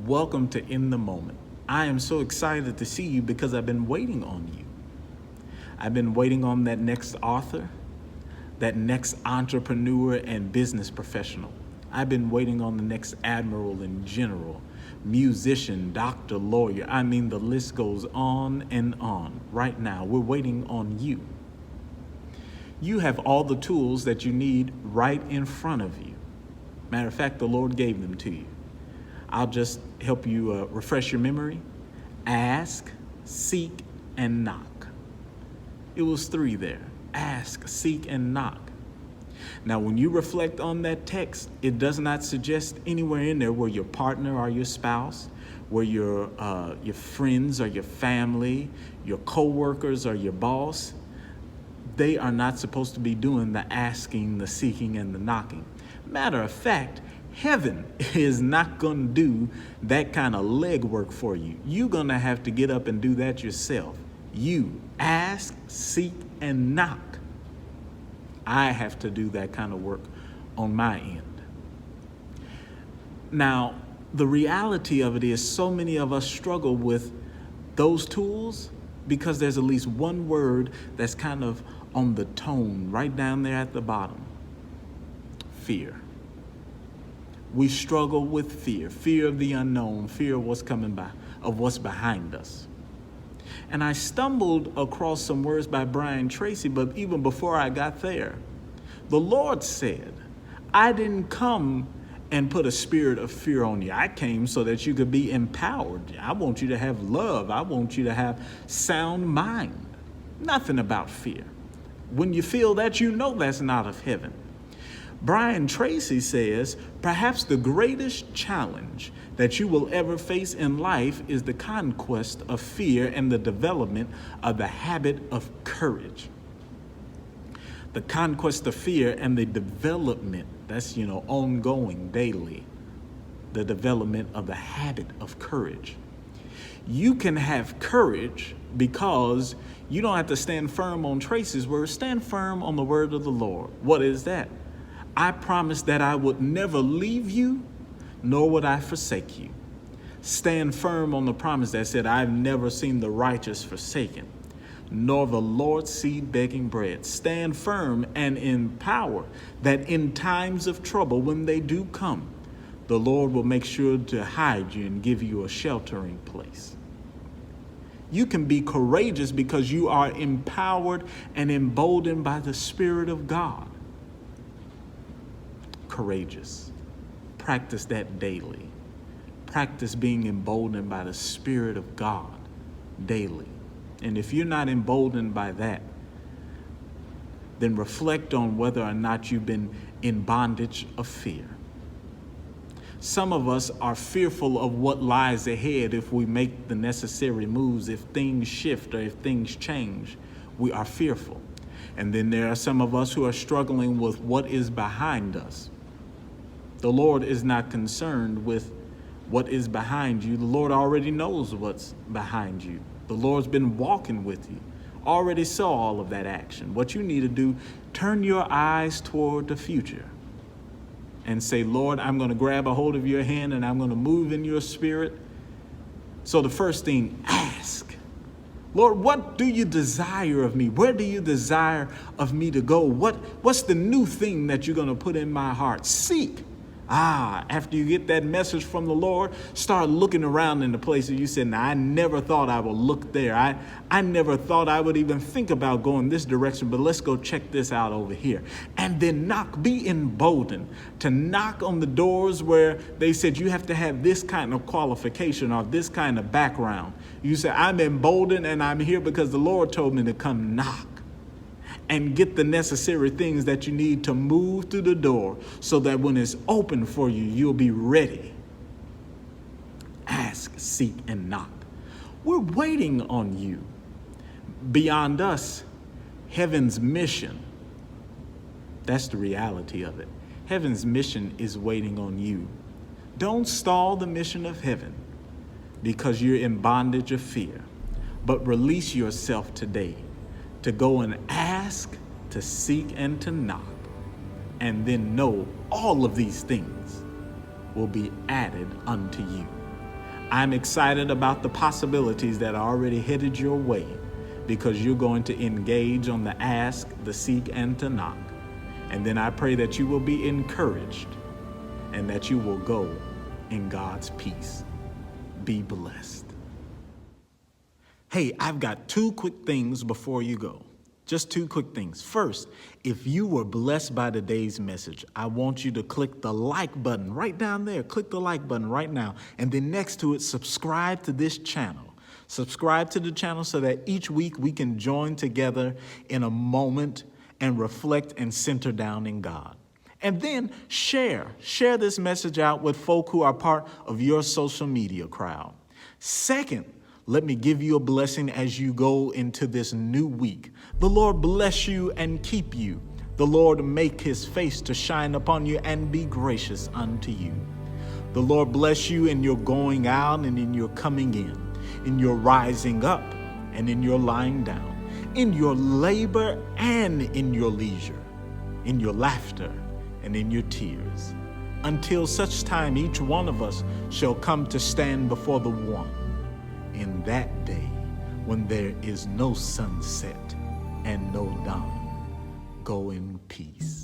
Welcome to In the Moment. I am so excited to see you because I've been waiting on you. I've been waiting on that next author, that next entrepreneur and business professional. I've been waiting on the next admiral and general, musician, doctor, lawyer. I mean, the list goes on and on. Right now, we're waiting on you. You have all the tools that you need right in front of you. Matter of fact, the Lord gave them to you. I'll just help you refresh your memory. Ask, seek, and knock. It was 3 there. Ask, seek, and knock. Now, when you reflect on that text, it does not suggest anywhere in there where your partner or your spouse, where your friends or your family, your coworkers or your boss, they are not supposed to be doing the asking, the seeking, and the knocking. Matter of fact, heaven is not going to do that kind of legwork for you. You're going to have to get up and do that yourself. You ask, seek, and knock. I have to do that kind of work on my end. Now, the reality of it is so many of us struggle with those tools because there's at least one word that's kind of on the tone right down there at the bottom. Fear. We struggle with fear of the unknown, fear of what's coming by, of what's behind us. And I stumbled across some words by Brian Tracy, but even before I got there, the Lord said, I didn't come and put a spirit of fear on you. I came so that you could be empowered. I want you to have love. I want you to have sound mind. Nothing about fear. When you feel that, you know that's not of heaven. Brian Tracy says, perhaps the greatest challenge that you will ever face in life is the conquest of fear and the development of the habit of courage. The conquest of fear and the development, that's, ongoing, daily, the development of the habit of courage. You can have courage because you don't have to stand firm on Tracy's word. Stand firm on the word of the Lord. What is that? I promised that I would never leave you, nor would I forsake you. Stand firm on the promise that said, I've never seen the righteous forsaken, nor the Lord's seed begging bread. Stand firm and in power that in times of trouble, when they do come, the Lord will make sure to hide you and give you a sheltering place. You can be courageous because you are empowered and emboldened by the Spirit of God. Courageous. Practice that daily. Practice being emboldened by the Spirit of God daily. And if you're not emboldened by that, then reflect on whether or not you've been in bondage of fear. Some of us are fearful of what lies ahead if we make the necessary moves, if things shift or if things change. We are fearful. And then there are some of us who are struggling with what is behind us. The Lord is not concerned with what is behind you. The Lord already knows what's behind you. The Lord's been walking with you, already saw all of that action. What you need to do, turn your eyes toward the future and say, Lord, I'm going to grab a hold of your hand and I'm going to move in your spirit. So the first thing, ask. Lord, what do you desire of me? Where do you desire of me to go? What's the new thing that you're going to put in my heart? Seek. After you get that message from the Lord, start looking around in the places you said, now, I never thought I would look there. I never thought I would even think about going this direction, but let's go check this out over here. And then knock, be emboldened to knock on the doors where they said you have to have this kind of qualification or this kind of background. You say, I'm emboldened and I'm here because the Lord told me to come knock. And get the necessary things that you need to move through the door so that when it's open for you, you'll be ready. Ask, seek, and knock. We're waiting on you. Beyond us, heaven's mission. That's the reality of it. Heaven's mission is waiting on you. Don't stall the mission of heaven because you're in bondage of fear, but release yourself today to go and ask, to seek, and to knock, and then know all of these things will be added unto you. I'm excited about the possibilities that are already headed your way because you're going to engage on the ask, the seek, and to knock. And then I pray that you will be encouraged and that you will go in God's peace. Be blessed. Hey, I've got 2 quick things before you go. Just 2 quick things. First, if you were blessed by today's message, I want you to click the like button right down there. Click the like button right now. And then next to it, subscribe to this channel. Subscribe to the channel so that each week we can join together in a moment and reflect and center down in God. And then share this message out with folk who are part of your social media crowd. Second, let me give you a blessing as you go into this new week. The Lord bless you and keep you. The Lord make his face to shine upon you and be gracious unto you. The Lord bless you in your going out and in your coming in your rising up and in your lying down, in your labor and in your leisure, in your laughter and in your tears, until such time each one of us shall come to stand before the one in that day when there is no sunset and no dawn. Go in peace.